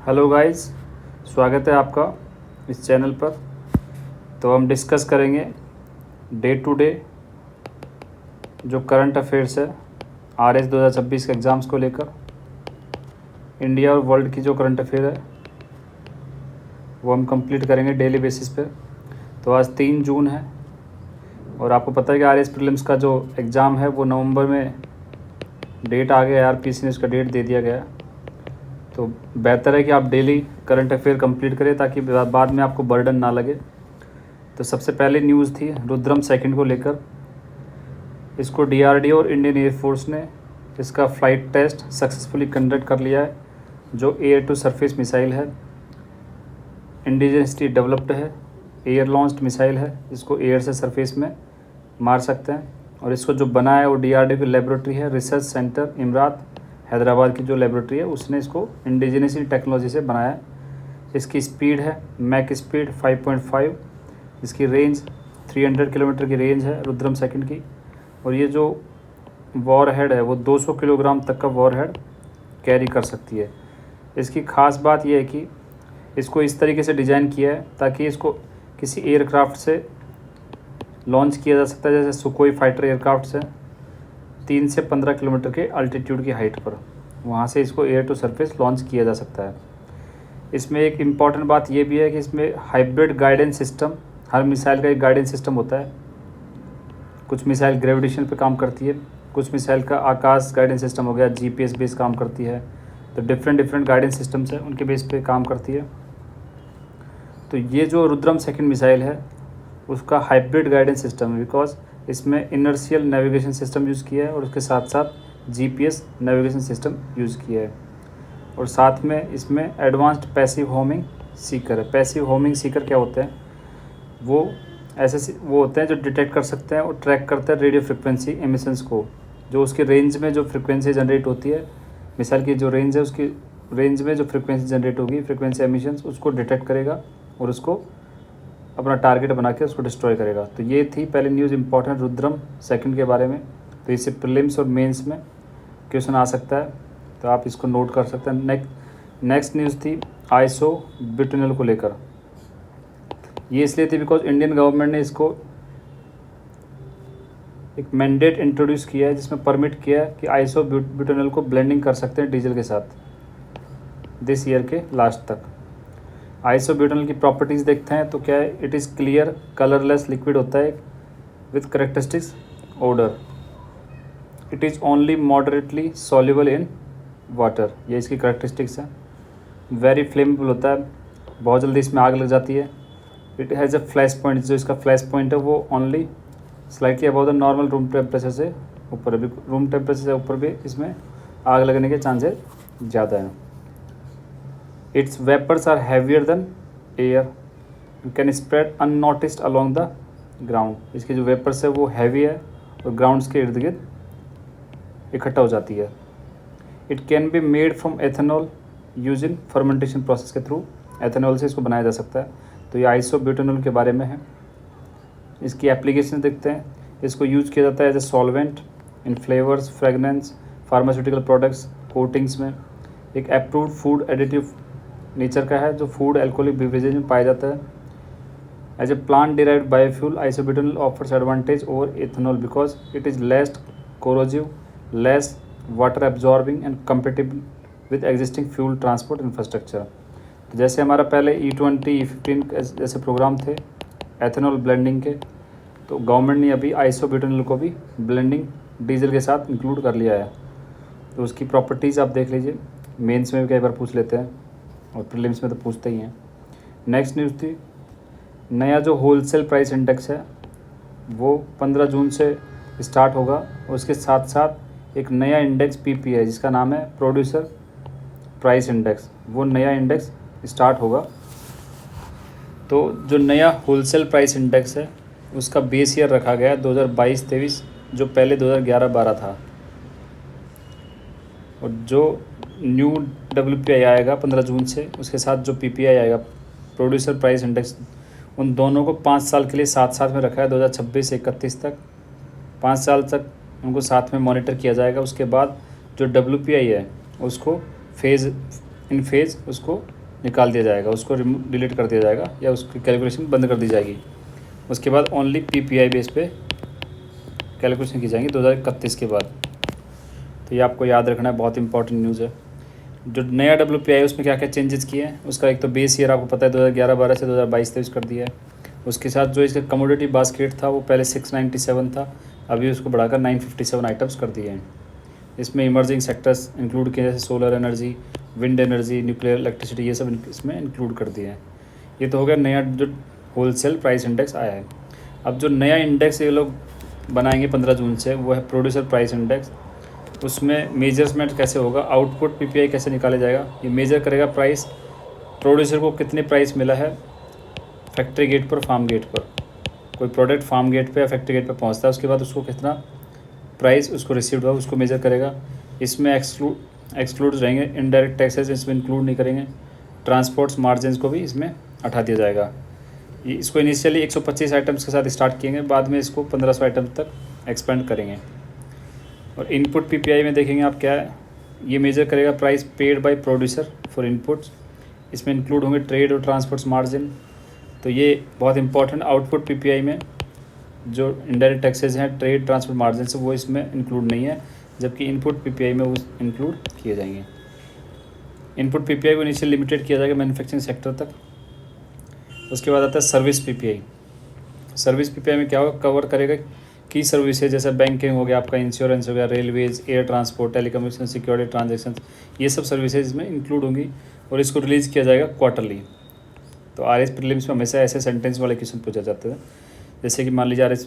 Hello guys, स्वागत है आपका इस चैनल पर। तो हम डिस्कस करेंगे डे टू डे जो करंट अफेयर्स है RS 2026 के एग्ज़ाम्स को लेकर। इंडिया और वर्ल्ड की जो करंट अफेयर है वो हम कंप्लीट करेंगे डेली बेसिस पे। तो आज 3 जून है और आपको पता है कि RS प्रीलिम्स का जो एग्ज़ाम है वो नवंबर में डेट आ गया। RPC ने उसका डेट दे दिया गया। तो बेहतर है कि आप डेली करंट अफेयर कंप्लीट करें ताकि बाद में आपको बर्डन ना लगे। तो सबसे पहले न्यूज़ थी रुद्रम सेकंड को लेकर। इसको DRDO और इंडियन एयरफोर्स ने इसका फ़्लाइट टेस्ट सक्सेसफुली कंडक्ट कर लिया है। जो एयर टू सरफेस मिसाइल है, इंडिजिनसली डेवलप्ड है, एयर लॉन्च्ड मिसाइल है, इसको एयर से सरफेस में मार सकते हैं। और इसको जो बनाया है वो DRDO की लेबोरेटरी है, रिसर्च सेंटर इमरात हैदराबाद की जो लेबोरेटरी है उसने इसको इंडिजिनसली टेक्नोलॉजी से बनाया है। इसकी स्पीड है मैक स्पीड 5.5, इसकी रेंज 300 किलोमीटर की रेंज है रुद्रम सेकंड की। और ये जो वॉर हेड है वो 200 किलोग्राम तक का वॉर हेड कैरी कर सकती है। इसकी ख़ास बात यह है कि इसको इस तरीके से डिज़ाइन किया है ताकि इसको किसी एयरक्राफ्ट से लॉन्च किया जा सकता है, जैसे सुकोई फाइटर एयरक्राफ्ट से 3 से 15 किलोमीटर के अल्टीट्यूड की हाइट पर, वहाँ से इसको एयर टू सरफेस लॉन्च किया जा सकता है। इसमें एक इम्पॉर्टेंट बात ये भी है कि इसमें हाइब्रिड गाइडेंस सिस्टम, हर मिसाइल का एक गाइडेंस सिस्टम होता है। कुछ मिसाइल ग्रेविटेशन पे काम करती है, कुछ मिसाइल का आकाश गाइडेंस सिस्टम हो गया, GPS बेस काम करती है। तो डिफरेंट गाइडेंस सिस्टम्स है, उनके बेस पे काम करती है। तो ये जो रुद्रम सेकंड मिसाइल है उसका हाइब्रिड गाइडेंस सिस्टम है, बिकॉज इसमें इनर्शियल नेविगेशन सिस्टम यूज़ किया है और उसके साथ साथ GPS नेविगेशन सिस्टम यूज़ किया है। और साथ में इसमें एडवांस्ड पैसिव होमिंग सीकर है। पैसिव होमिंग सीकर क्या होते हैं? वो वो होते हैं जो डिटेक्ट कर सकते हैं और ट्रैक करते हैं रेडियो फ्रिक्वेंसी एमिशंस को। जो उसके रेंज में जो फ्रिक्वेंसी जनरेट होती है, मिसाइल की जो रेंज है उसकी रेंज में जो फ्रिक्वेंसी जनरेट होगी, फ्रिक्वेंसी एमिशंस, उसको डिटेक्ट करेगा और उसको अपना टारगेट बना के उसको डिस्ट्रॉय करेगा। तो ये थी पहली न्यूज़ इंपॉर्टेंट रुद्रम सेकंड के बारे में। तो इससे प्रीलिम्स और मेंस में क्वेश्चन आ सकता है, तो आप इसको नोट कर सकते हैं। नेक्स्ट न्यूज़ थी आइसो ब्यूटेनॉल को लेकर। ये इसलिए थी बिकॉज इंडियन गवर्नमेंट ने इसको एक मैंडेट इंट्रोड्यूस किया है जिसमें परमिट किया है कि आइसो ब्यूटेनॉल को ब्लेंडिंग कर सकते हैं डीजल के साथ दिस ईयर के लास्ट तक। आइसो ब्यूटेनॉल की प्रॉपर्टीज़ देखते हैं तो क्या है, it is clear colourless liquid होता है with characteristics odour. It is only moderately soluble in water, ये इसकी करेक्टरिस्टिक्स है। वेरी फ्लेमेबल होता है, बहुत जल्दी इसमें आग लग जाती है। It has a flash point, जो इसका फ्लैश पॉइंट है वो only slightly about the normal room temperature से ऊपर है। रूम टेम्परेचर से ऊपर भी इसमें आग लगने के चांसेस ज़्यादा हैं। Its vapours are heavier than air and can spread unnoticed along the ground. इसकी जो वेपर्स है वो हैवी है और ग्राउंड्स के इर्द गिर्द इकट्ठा हो जाती है। It can be made from ethanol use in fermentation process के थ्रू, एथेनॉल से इसको बनाया जा सकता है। तो ये आइसो ब्यूटेनॉल के बारे में है। इसकी एप्लीकेशन देखते हैं। इसको यूज किया जाता है as a solvent in flavours, fragrances, pharmaceutical products, coatings में। एक अप्रूव्ड फूड एडिटिव नेचर का है जो फूड एल्कोहलिक बेवरेजेज में पाया जाता है। As a plant derived biofuel, isobutanol offers advantage over ethanol because it is less corrosive, less water absorbing and compatible with existing fuel transport infrastructure. तो जैसे हमारा पहले E20, E15 जैसे प्रोग्राम थे एथेनॉल ब्लेंडिंग के, तो गवर्नमेंट ने अभी आइसोब्यूटेनॉल को भी ब्लेंडिंग डीजल के साथ इंक्लूड कर लिया है। तो उसकी प्रॉपर्टीज़ आप देख लीजिए, मेंस में भी कई बार पूछ लेते हैं और प्रीलिम्स में तो पूछते ही हैं। नेक्स्ट न्यूज़ थी नया जो होलसेल प्राइस इंडेक्स है वो 15 जून से स्टार्ट होगा और उसके साथ साथ एक नया इंडेक्स PP है जिसका नाम है प्रोड्यूसर प्राइस इंडेक्स। वो नया इंडेक्स स्टार्ट होगा। तो जो नया होलसेल प्राइस इंडेक्स है उसका बेस ईयर रखा गया है 2022-23, जो पहले 2011-12 था। और जो न्यू WPI आएगा 15 जून से, उसके साथ जो PPI आएगा प्रोड्यूसर प्राइस इंडेक्स, उन दोनों को 5 साल के लिए साथ में रखा है 2026 से 31 तक। 5 साल तक उनको साथ में मॉनिटर किया जाएगा। उसके बाद जो WPI है उसको फेज़ उसको निकाल दिया जाएगा, उसको डिलीट कर दिया जाएगा या उसकी कैलकुलेशन बंद कर दी जाएगी। उसके बाद ओनली PPI बेस पे कैलकुलेशन की जाएंगी 2031 के बाद। तो ये आपको याद रखना है, बहुत इंपॉर्टेंट न्यूज़ है। जो नया WPI है उसमें क्या क्या चेंजेस किए हैं उसका, एक तो बेस ईयर आपको पता है 2011-12 से 2022-23 कर दिया है। उसके साथ जो इसका कमोडिटी बास्केट था वो पहले 697 था, अभी उसको बढ़ाकर 957 आइटम्स कर दिए हैं। इसमें इमर्जिंग सेक्टर्स इंक्लूड किए जैसे solar energy, wind energy, nuclear electricity, ये सब इसमें इंक्लूड कर दिए हैं। ये तो हो गया नया जो होलसेल प्राइस इंडेक्स आया है। अब जो नया इंडेक्स ये लोग बनाएंगे 15 जून से, वो है प्रोड्यूसर प्राइस इंडेक्स। उसमें मेजरमेंट कैसे होगा, आउटपुट PPI कैसे निकाला जाएगा, ये मेजर करेगा प्राइस प्रोड्यूसर को कितने प्राइस मिला है फैक्ट्री गेट पर, फार्म गेट पर। कोई प्रोडक्ट फार्म गेट पे या फैक्ट्री गेट पे पहुंचता है, उसके बाद उसको कितना प्राइस उसको रिसीव्ड हुआ उसको मेजर करेगा। इसमें एक्सक्लूड रहेंगे, इनडायरेक्ट टैक्सेस इसमें इंक्लूड नहीं करेंगे, ट्रांसपोर्ट्स मार्जिन को भी इसमें हटा दिया जाएगा। ये इसको इनिशियली 125 आइटम्स के साथ स्टार्ट किएंगे, बाद में इसको 1500 आइटम्स तक एक्सपेंड करेंगे। और इनपुट PPI में देखेंगे आप क्या है, ये मेजर करेगा price paid by producer for inputs, इसमें इंक्लूड होंगे ट्रेड और ट्रांसपोर्ट्स मार्जिन। तो ये बहुत इंपॉर्टेंट, आउटपुट PPI में जो इनडायरेक्ट टैक्सेस हैं, ट्रेड ट्रांसपोर्ट मार्जिन से, वो इसमें इंक्लूड नहीं है, जबकि इनपुट PPI में वो इंक्लूड किए जाएंगे। इनपुट PPI को इनिशियल लिमिटेड किया जाएगा मैन्युफैक्चरिंग सेक्टर तक। उसके बाद आता है सर्विस PPI। सर्विस PPI में क्या होगा, कवर करेगा की सर्विसेज जैसे बैंकिंग हो गया, आपका इंश्योरेंस हो गया, railways, air transport, telecommunication, security transaction, ये सब सर्विसेज इसमें इंक्लूड होंगी और इसको रिलीज़ किया जाएगा क्वार्टरली। तो RS प्रीलिम्स में हमेशा ऐसे सेंटेंस वाले क्वेश्चन पूछा जाते हैं, जैसे कि मान लीजिए RS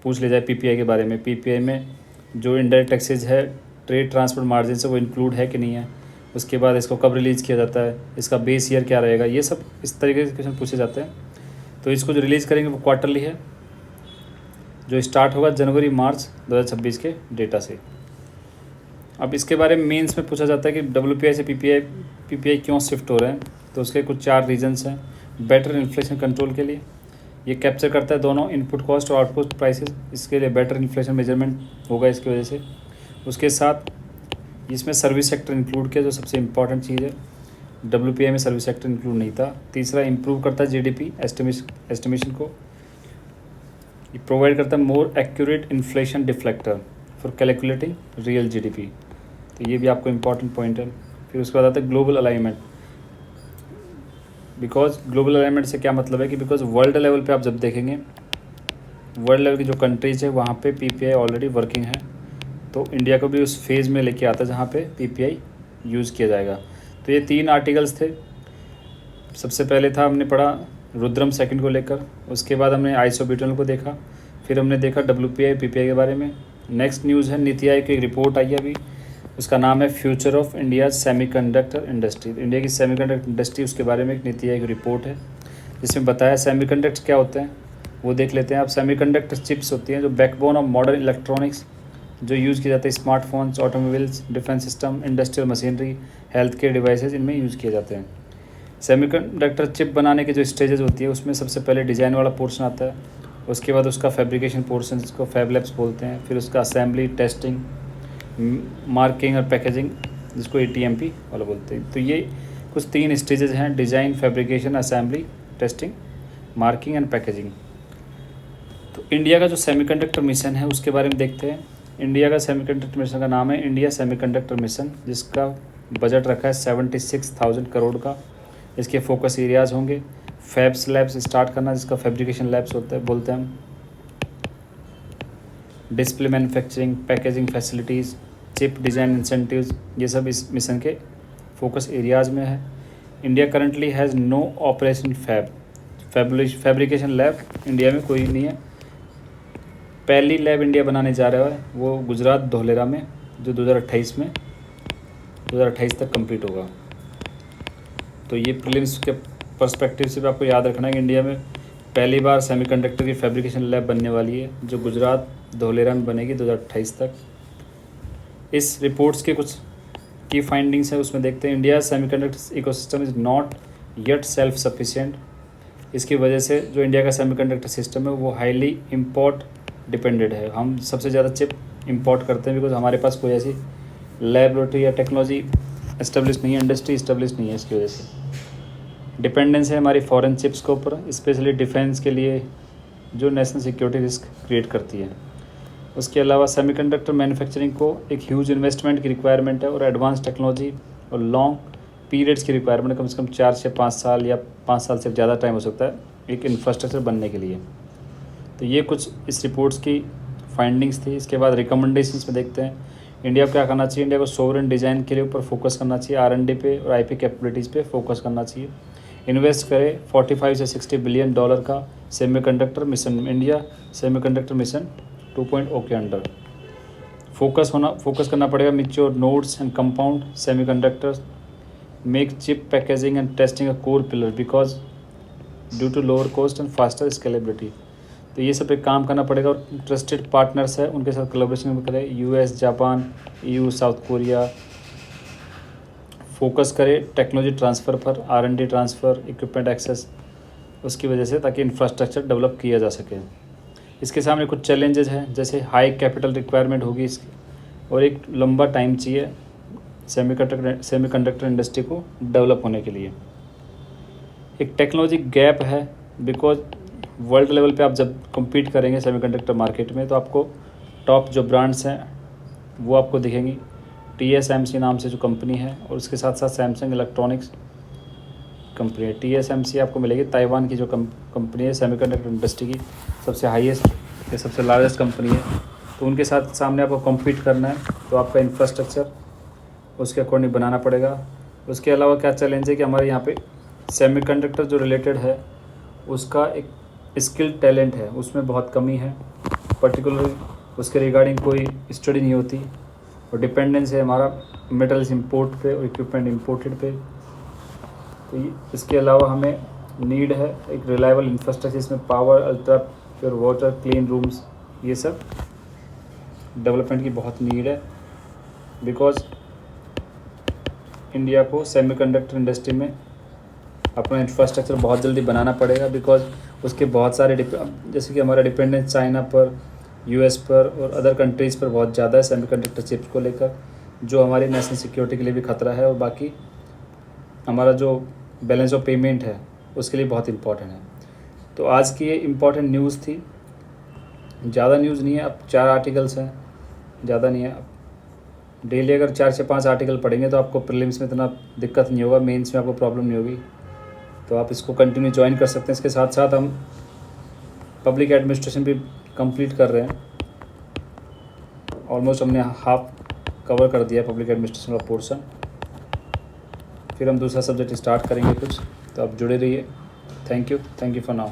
पूछ ले जाए PPI के बारे में, PPI में जो इनडायरेक्ट टैक्सेज है ट्रेड ट्रांसपोर्ट मार्जिन से वो इंक्लूड है कि नहीं है, उसके बाद इसको कब रिलीज़ किया जाता है, इसका बेस ईयर क्या रहेगा, ये सब इस तरीके के क्वेश्चन पूछे जाते हैं। तो इसको जो रिलीज़ करेंगे वो क्वार्टरली है, जो स्टार्ट होगा जनवरी-मार्च 2026 के डेटा से। अब इसके बारे में मेंस में पूछा जाता है कि WPI से PPI क्यों शिफ्ट हो रहे हैं, तो उसके कुछ 4 रीजंस हैं। बेटर इन्फ्लेशन कंट्रोल के लिए, ये कैप्चर करता है दोनों इनपुट कॉस्ट और आउटपुट प्राइसेस, इसके लिए बेटर इन्फ्लेशन मेजरमेंट होगा इसकी वजह से। उसके साथ इसमें सर्विस सेक्टर इंक्लूड किया, जो सबसे इंपॉर्टेंट चीज़ है, WPI में सर्विस सेक्टर इंक्लूड नहीं था। तीसरा, इंप्रूव करता है GDP एस्टिमेशन को, ये प्रोवाइड करता है more accurate inflation deflector for calculating real GDP। तो ये भी आपको इंपॉर्टेंट पॉइंट है। फिर उसके बाद आता है global alignment. Because global alignment से क्या मतलब है कि बिकॉज वर्ल्ड लेवल पे आप जब देखेंगे, वर्ल्ड लेवल की जो कंट्रीज है वहाँ पे PPI ऑलरेडी वर्किंग है, तो इंडिया को भी उस फेज़ में लेके आता है जहाँ पे PPI यूज़ किया जाएगा। तो ये 3 आर्टिकल्स थे। सबसे पहले था हमने पढ़ा रुद्रम सेकंड को लेकर, उसके बाद हमने आइसोब्यूटेनॉल को देखा, फिर हमने देखा WPI PPI के बारे में। नेक्स्ट न्यूज़ है नीति आयोग की एक रिपोर्ट आई है अभी, उसका नाम है future of India semiconductor industry. India की सेमीकंडक्टर इंडस्ट्री, उसके बारे में एक नीति आयोग रिपोर्ट है जिसमें बताया सेमीकंडक्टर्स क्या होते हैं, वो देख लेते हैं। अब सेमीकंडक्टर चिप्स होती हैं जो बैकबोन ऑफ मॉडर्न इलेक्ट्रॉनिक्स, जो यूज़ किए जाते हैं smartphones, automobiles, defence system, industrial machinery, health care devices, इनमें यूज़ किए जाते हैं। सेमीकंडक्टर चिप बनाने की जो स्टेजेस होती है उसमें सबसे पहले डिज़ाइन वाला पोर्शन आता है, उसके बाद उसका फैब्रिकेशन पोर्शन जिसको फैब लैब्स बोलते हैं, फिर उसका असेंबली, टेस्टिंग, मार्किंग और पैकेजिंग जिसको ATMP वाला बोलते हैं। तो ये कुछ 3 स्टेजेस हैं, design, fabrication, assembly, testing, marking and packaging. तो इंडिया का जो सेमीकंडक्टर मिशन है उसके बारे में देखते हैं। इंडिया का सेमीकंडक्टर मिशन का नाम है इंडिया सेमीकंडक्टर मिशन, जिसका बजट रखा है 76,000 करोड़ का। इसके फोकस एरियाज़ होंगे फैब्स लैब्स स्टार्ट करना, जिसका फैब्रिकेशन लैब्स होता है बोलते हैं हम, display manufacturing, packaging facilities, chip design incentives, ये सब इस मिशन के फोकस एरियाज़ में है। India currently has no operation fabrication lab India में कोई नहीं है। पहली लैब इंडिया बनाने जा रहा है वो गुजरात धोलेरा में, जो 2028 तक कंप्लीट होगा। तो ये प्रीलिम्स के पर्सपेक्टिव से भी आपको याद रखना है कि इंडिया में पहली बार सेमीकंडक्टर की फैब्रिकेशन लैब बनने वाली है, जो गुजरात धोलेरा में बनेगी 2028 तक। इस रिपोर्ट्स के कुछ की फाइंडिंग्स है, उसमें देखते हैं India semiconductor ecosystem is not yet self sufficient. इसकी वजह से जो इंडिया का सेमीकंडक्टर सिस्टम है वो हाईली इम्पोर्ट डिपेंडेड है। हम सबसे ज़्यादा चिप इंपोर्ट करते हैं, बिकॉज हमारे पास कोई ऐसी लैबोरेटरी या टेक्नोलॉजी इस्टेब्लिश नहीं है, इंडस्ट्री इस्टेब्लिश नहीं है इसकी वजह से। डिपेंडेंस है हमारी फॉरेन चिप्स के ऊपर, स्पेशली डिफेंस के लिए जो नेशनल सिक्योरिटी रिस्क क्रिएट करती है। उसके अलावा सेमीकंडक्टर मैन्युफैक्चरिंग को एक ह्यूज इन्वेस्टमेंट की रिक्वायरमेंट है और एडवांस टेक्नोलॉजी और लॉन्ग पीरियड्स की रिक्वायरमेंट, कम से कम 4 से 5 साल या 5 साल से ज़्यादा टाइम हो सकता है एक इंफ्रास्ट्रक्चर बनने के लिए। तो ये कुछ इस रिपोर्ट्स की फाइंडिंग्स थी। इसके बाद रिकमेंडेशंस में देखते हैं इंडिया को क्या करना चाहिए। इंडिया को सोवरेन डिज़ाइन के लिए ऊपर फोकस करना चाहिए, R&D पे और IP कैपेबिलिटीज़ पे फोकस करना चाहिए। इन्वेस्ट करें 45 से 60 बिलियन डॉलर का semiconductor mission, India semiconductor mission 2.0 के अंडर। फोकस करना पड़ेगा mature nodes and compound semiconductors, make chip packaging and testing a core pillar because due to lower cost and faster scalability. तो ये सब पे काम करना पड़ेगा और ट्रस्टेड पार्टनर्स है उनके साथ कोलैबोरेशन करें, US, Japan, EU, south Korea. Focus करें टेक्नोलॉजी ट्रांसफ़र पर, R&D ट्रांसफ़र, इक्विपमेंट एक्सेस, उसकी वजह से ताकि इंफ्रास्ट्रक्चर डेवलप किया जा सके। इसके सामने कुछ चैलेंजेस हैं, जैसे हाई कैपिटल रिक्वायरमेंट होगी इसकी और एक लंबा टाइम चाहिए सेमीकंडक्टर इंडस्ट्री को डेवलप होने के लिए। एक टेक्नोलॉजी गैप है बिकॉज वर्ल्ड लेवल पे आप जब कम्पीट करेंगे सेमीकंडक्टर मार्केट में तो आपको टॉप जो ब्रांड्स हैं वो आपको दिखेंगी। TSMC नाम से जो कंपनी है और उसके साथ साथ सैमसंग इलेक्ट्रॉनिक्स कंपनी है। TSMC आपको मिलेगी, ताइवान की जो कंपनी है सेमीकंडक्टर इंडस्ट्री की सबसे हाईएस्ट या सबसे लार्जेस्ट कंपनी है। तो उनके साथ सामने आपको कम्पीट करना है तो आपका इंफ्रास्ट्रक्चर उसके अकॉर्डिंग बनाना पड़ेगा। उसके अलावा क्या चैलेंज है कि हमारे यहाँ पे सेमीकंडक्टर जो रिलेटेड है उसका एक स्किल टैलेंट है, उसमें बहुत कमी है। पर्टिकुलरली उसके रिगार्डिंग कोई स्टडी नहीं होती और डिपेंडेंस है हमारा मेटल्स इंपोर्ट पे और इक्विपमेंट इंपोर्टेड पे। तो इसके अलावा हमें नीड है एक रिलायबल इंफ्रास्ट्रक्चर, इसमें power, ultra pure water, clean rooms, ये सब डेवलपमेंट की बहुत नीड है बिकॉज इंडिया को सेमीकंडक्टर इंडस्ट्री में अपना इंफ्रास्ट्रक्चर बहुत जल्दी बनाना पड़ेगा बिकॉज उसके बहुत सारे जैसे कि हमारा डिपेंडेंस चाइना पर, US पर और अदर कंट्रीज़ पर बहुत ज़्यादा है सेमीकंडक्टर चिप्स को लेकर, जो हमारी नेशनल सिक्योरिटी के लिए भी खतरा है और बाकी हमारा जो बैलेंस ऑफ पेमेंट है उसके लिए बहुत इंपॉर्टेंट है। तो आज की ये इम्पॉर्टेंट न्यूज़ थी, ज़्यादा न्यूज़ नहीं है, अब 4 आर्टिकल्स हैं, ज़्यादा नहीं है। डेली अगर 4 से 5 आर्टिकल पढ़ेंगे तो आपको प्रीलिम्स में इतना दिक्कत नहीं होगा, मेंस में आपको प्रॉब्लम नहीं होगी। तो आप इसको कंटिन्यू ज्वाइन कर सकते हैं। इसके साथ साथ हम पब्लिक एडमिनिस्ट्रेशन भी कंप्लीट कर रहे हैं, ऑलमोस्ट हमने हाफ कवर कर दिया पब्लिक एडमिनिस्ट्रेशन का पोर्शन। फिर हम दूसरा सब्जेक्ट स्टार्ट करेंगे कुछ, तो आप जुड़े रहिए। Thank you for now.